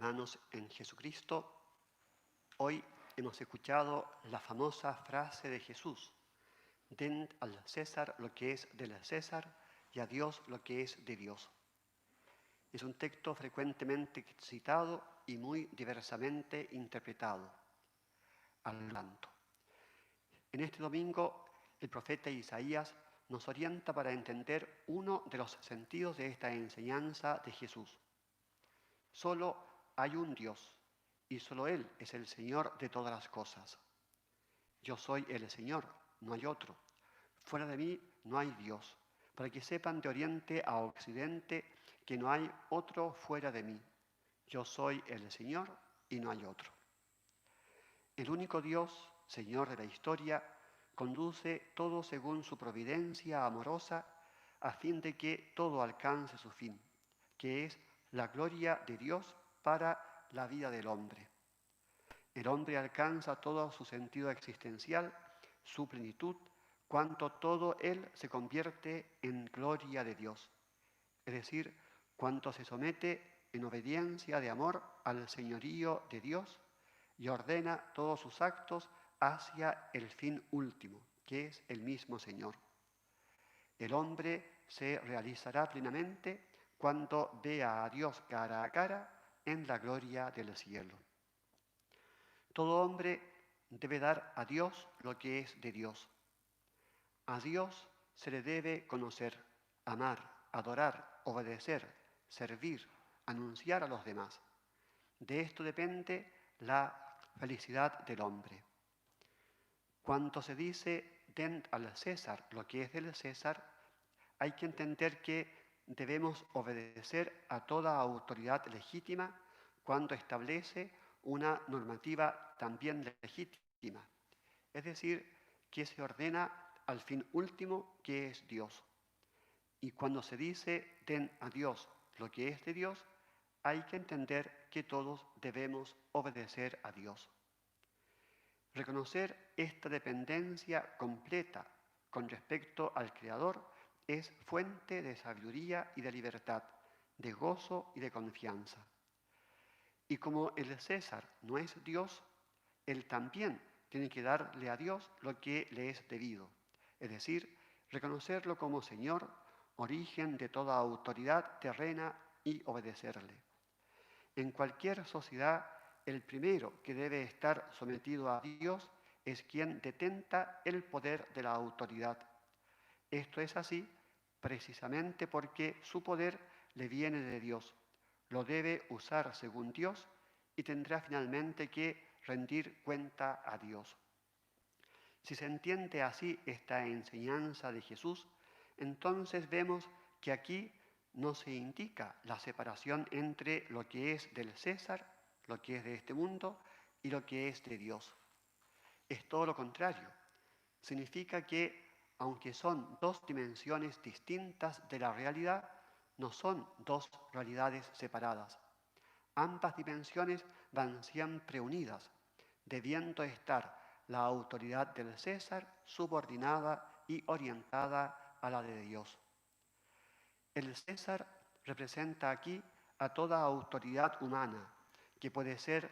hermanos en Jesucristo, hoy hemos escuchado la famosa frase de Jesús: den al César lo que es del César y a Dios lo que es de Dios. Es un texto frecuentemente citado y muy diversamente interpretado. Al tanto, en este domingo el profeta Isaías nos orienta para entender uno de los sentidos de esta enseñanza de Jesús. Solo hay un Dios y solo Él es el Señor de todas las cosas. Yo soy el Señor, no hay otro. Fuera de mí no hay Dios, para que sepan de oriente a occidente que no hay otro fuera de mí. Yo soy el Señor y no hay otro. El único Dios, Señor de la historia, conduce todo según su providencia amorosa, a fin de que todo alcance su fin, que es la gloria de Dios para la vida del hombre. El hombre alcanza todo su sentido existencial, su plenitud, cuando todo él se convierte en gloria de Dios, es decir, cuando se somete en obediencia de amor al señorío de Dios y ordena todos sus actos hacia el fin último, que es el mismo Señor. El hombre se realizará plenamente cuando vea a Dios cara a cara en la gloria del cielo. Todo hombre debe dar a Dios lo que es de Dios. A Dios se le debe conocer, amar, adorar, obedecer, servir, anunciar a los demás. De esto depende la felicidad del hombre. Cuando se dice den al César lo que es del César, hay que entender que debemos obedecer a toda autoridad legítima cuando establece una normativa también legítima, es decir, que se ordena al fin último, que es Dios. Y cuando se dice den a Dios lo que es de Dios, hay que entender que todos debemos obedecer a Dios. Reconocer esta dependencia completa con respecto al Creador es fuente de sabiduría y de libertad, de gozo y de confianza. Y como el César no es Dios, él también tiene que darle a Dios lo que le es debido, es decir, reconocerlo como Señor, origen de toda autoridad terrena y obedecerle. En cualquier sociedad, el primero que debe estar sometido a Dios es quien detenta el poder de la autoridad. Esto es así precisamente porque su poder le viene de Dios. Lo debe usar según Dios y tendrá finalmente que rendir cuenta a Dios. Si se entiende así esta enseñanza de Jesús, entonces vemos que aquí no se indica la separación entre lo que es del César, lo que es de este mundo, y lo que es de Dios. Es todo lo contrario. Significa que, aunque son dos dimensiones distintas de la realidad, no son dos realidades separadas. Ambas dimensiones van siempre unidas, debiendo estar la autoridad del César subordinada y orientada a la de Dios. El César representa aquí a toda autoridad humana, que puede ser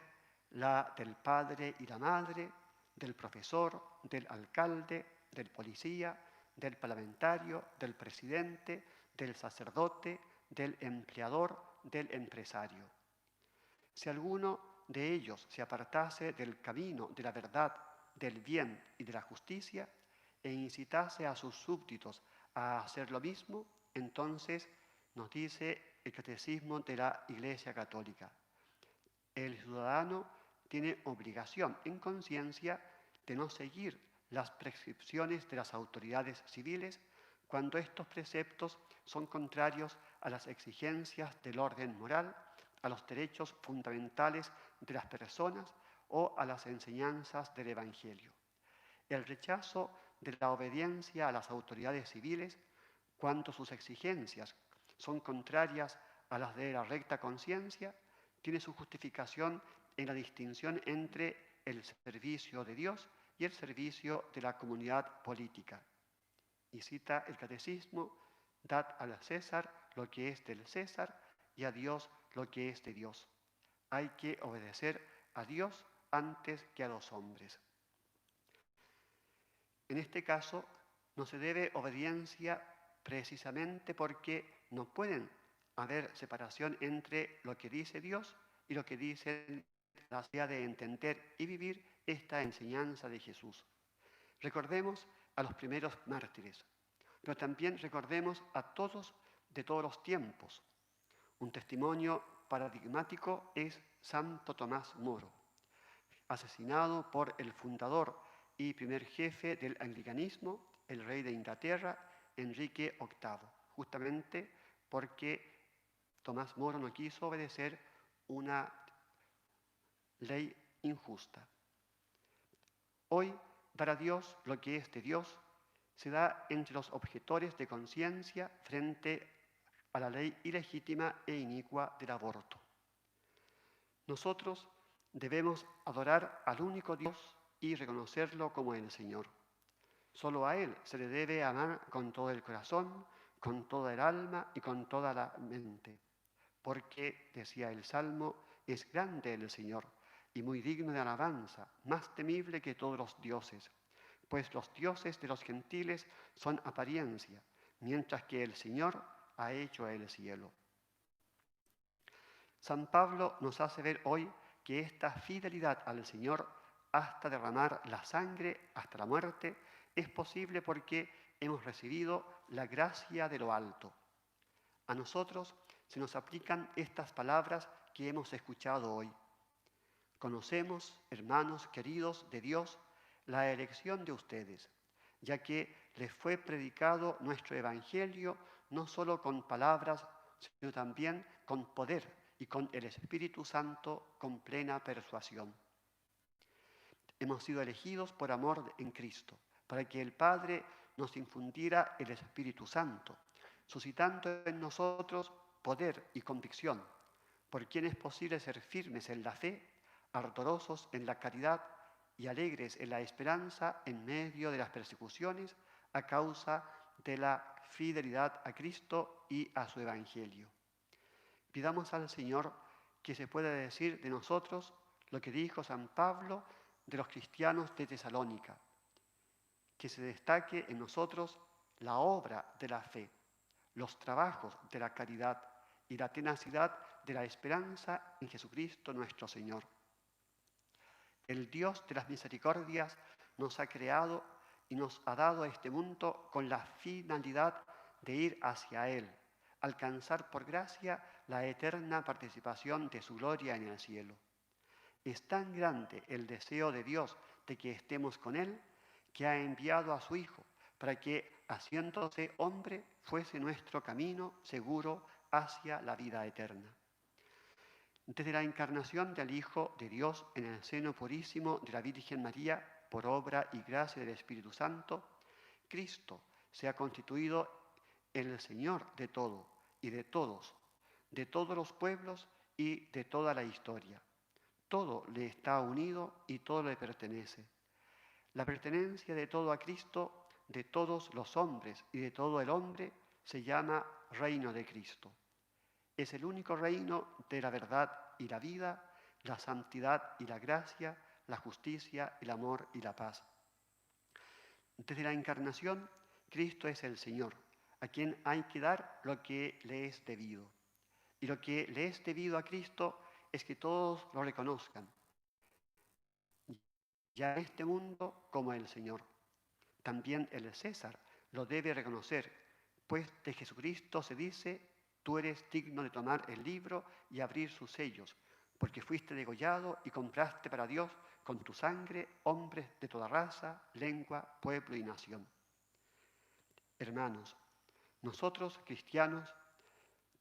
la del padre y la madre, del profesor, del alcalde, del policía, del parlamentario, del presidente, del sacerdote, del empleador, del empresario. Si alguno de ellos se apartase del camino de la verdad, del bien y de la justicia, e incitase a sus súbditos a hacer lo mismo, entonces nos dice el Catecismo de la Iglesia Católica: el ciudadano tiene obligación en conciencia de no seguir las prescripciones de las autoridades civiles cuando estos preceptos son contrarios a las exigencias del orden moral, a los derechos fundamentales de las personas o a las enseñanzas del Evangelio. El rechazo de la obediencia a las autoridades civiles, cuando sus exigencias son contrarias a las de la recta conciencia, tiene su justificación en la distinción entre el servicio de Dios y el servicio de la comunidad política. Y cita el Catecismo: dad al César lo que es del César y a Dios lo que es de Dios. hay que obedecer a Dios antes que a los hombres. En este caso, no se debe obediencia precisamente porque no pueden haber separación entre lo que dice Dios y lo que dice la idea de entender y vivir esta enseñanza de Jesús. Recordemos a los primeros mártires, pero también recordemos a todos de todos los tiempos. Un testimonio paradigmático es Santo Tomás Moro, asesinado por el fundador y primer jefe del anglicanismo, el rey de Inglaterra, Enrique VIII, justamente porque Tomás Moro no quiso obedecer una ley injusta. Hoy, dar a Dios lo que es de Dios se da entre los objetores de conciencia frente a la ley ilegítima e inicua del aborto. Nosotros debemos adorar al único Dios y reconocerlo como el Señor. Solo a Él se le debe amar con todo el corazón, con toda el alma y con toda la mente. Porque, decía el Salmo, es grande el Señor y muy digno de alabanza, más temible que todos los dioses, pues los dioses de los gentiles son apariencia, mientras que el Señor ha hecho el cielo. San Pablo nos hace ver hoy que esta fidelidad al Señor hasta derramar la sangre, hasta la muerte, es posible porque hemos recibido la gracia de lo alto. A nosotros se nos aplican estas palabras que hemos escuchado hoy. Conocemos, hermanos queridos de Dios, la elección de ustedes, ya que les fue predicado nuestro Evangelio no solo con palabras, sino también con poder y con el Espíritu Santo con plena persuasión. Hemos sido elegidos por amor en Cristo, para que el Padre nos infundiera el Espíritu Santo, suscitando en nosotros poder y convicción, por quien es posible ser firmes en la fe, ardorosos en la caridad y alegres en la esperanza en medio de las persecuciones a causa de la fidelidad a Cristo y a su Evangelio. Pidamos al Señor que se pueda decir de nosotros lo que dijo San Pablo de los cristianos de Tesalónica, que se destaque en nosotros la obra de la fe, los trabajos de la caridad y la tenacidad de la esperanza en Jesucristo nuestro Señor. El Dios de las misericordias nos ha creado y nos ha dado a este mundo con la finalidad de ir hacia Él, alcanzar por gracia la eterna participación de su gloria en el cielo. Es tan grande el deseo de Dios de que estemos con Él, que ha enviado a su Hijo para que, haciéndose hombre, fuese nuestro camino seguro hacia la vida eterna. Desde la encarnación del Hijo de Dios en el seno purísimo de la Virgen María, por obra y gracia del Espíritu Santo, Cristo se ha constituido el Señor de todo y de todos los pueblos y de toda la historia. Todo le está unido y todo le pertenece. La pertenencia de todo a Cristo, de todos los hombres y de todo el hombre, se llama reino de Cristo. Es el único reino de la verdad y la vida, la santidad y la gracia, la justicia, el amor y la paz. Desde la encarnación, Cristo es el Señor, a quien hay que dar lo que le es debido. Y lo que le es debido a Cristo es que todos lo reconozcan, ya en este mundo como el Señor. También el César lo debe reconocer, pues de Jesucristo se dice: tú eres digno de tomar el libro y abrir sus sellos, porque fuiste degollado y compraste para Dios con tu sangre hombres de toda raza, lengua, pueblo y nación. Hermanos, nosotros cristianos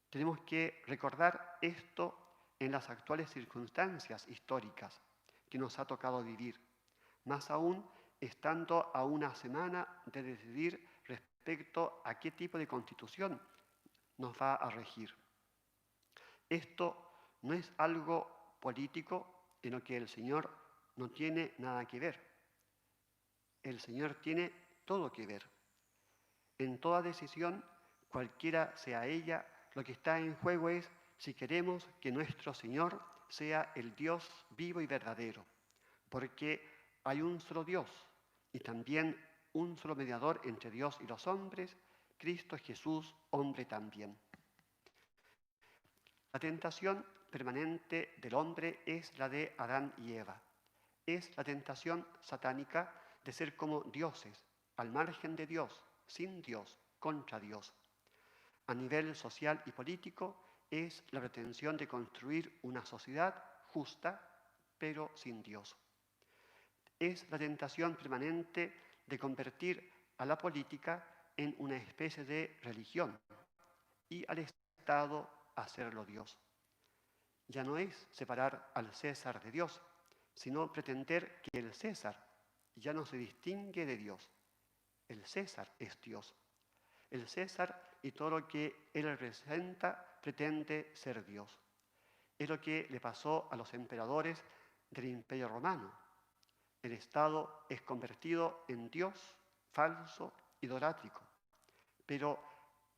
tenemos que recordar esto en las actuales circunstancias históricas que nos ha tocado vivir, más aún estando a una semana de decidir respecto a qué tipo de constitución nos va a regir. Esto no es algo político en lo que el Señor no tiene nada que ver. El Señor tiene todo que ver. En toda decisión, cualquiera sea ella, lo que está en juego es si queremos que nuestro Señor sea el Dios vivo y verdadero, porque hay un solo Dios y también un solo mediador entre Dios y los hombres, Cristo Jesús, hombre también. La tentación permanente del hombre es la de Adán y Eva. Es la tentación satánica de ser como dioses, al margen de Dios, sin Dios, contra Dios. A nivel social y político es la pretensión de construir una sociedad justa, pero sin Dios. Es la tentación permanente de convertir a la política en una especie de religión y al Estado hacerlo Dios. Ya no es separar al César de Dios, sino pretender que el César ya no se distingue de Dios. El César es Dios. El César y todo lo que él representa pretende ser Dios. Es lo que le pasó a los emperadores del Imperio Romano. El Estado es convertido en Dios falso, idolátrico, pero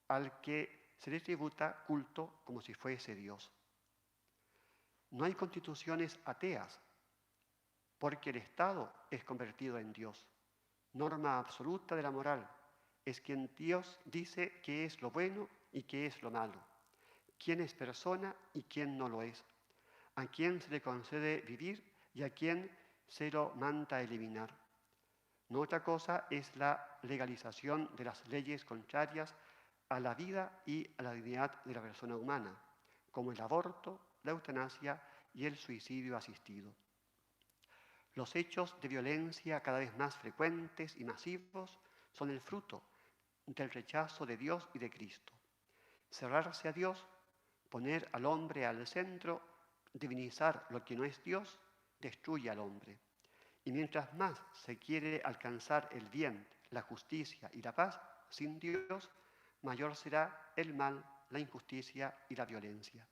al que se le tributa culto como si fuese Dios. No hay constituciones ateas, porque el Estado es convertido en Dios. Norma absoluta de la moral, es quien Dios dice qué es lo bueno y qué es lo malo, quién es persona y quién no lo es, a quién se le concede vivir y a quién se lo manda eliminar. No otra cosa es la legalización de las leyes contrarias a la vida y a la dignidad de la persona humana, como el aborto, la eutanasia y el suicidio asistido. Los hechos de violencia cada vez más frecuentes y masivos son el fruto del rechazo de Dios y de Cristo. Cerrarse a Dios, poner al hombre al centro, divinizar lo que no es Dios, destruye al hombre. Y mientras más se quiere alcanzar el bien, la justicia y la paz sin Dios, mayor será el mal, la injusticia y la violencia.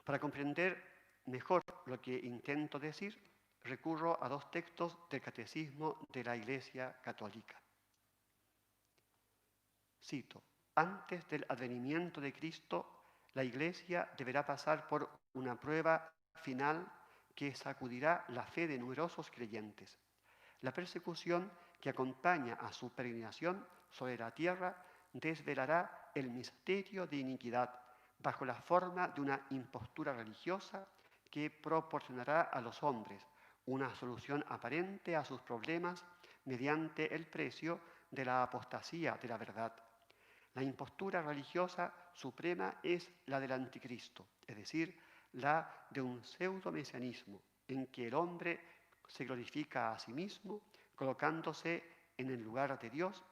Para comprender mejor lo que intento decir, recurro a dos textos del Catecismo de la Iglesia Católica. Cito: antes del advenimiento de Cristo, la Iglesia deberá pasar por una prueba final que sacudirá la fe de numerosos creyentes. La persecución que acompaña a su peregrinación sobre la tierra desvelará el misterio de iniquidad bajo la forma de una impostura religiosa que proporcionará a los hombres una solución aparente a sus problemas mediante el precio de la apostasía de la verdad. La impostura religiosa suprema es la del anticristo, es decir, la de un pseudo-mesianismo en que el hombre se glorifica a sí mismo colocándose en el lugar de Dios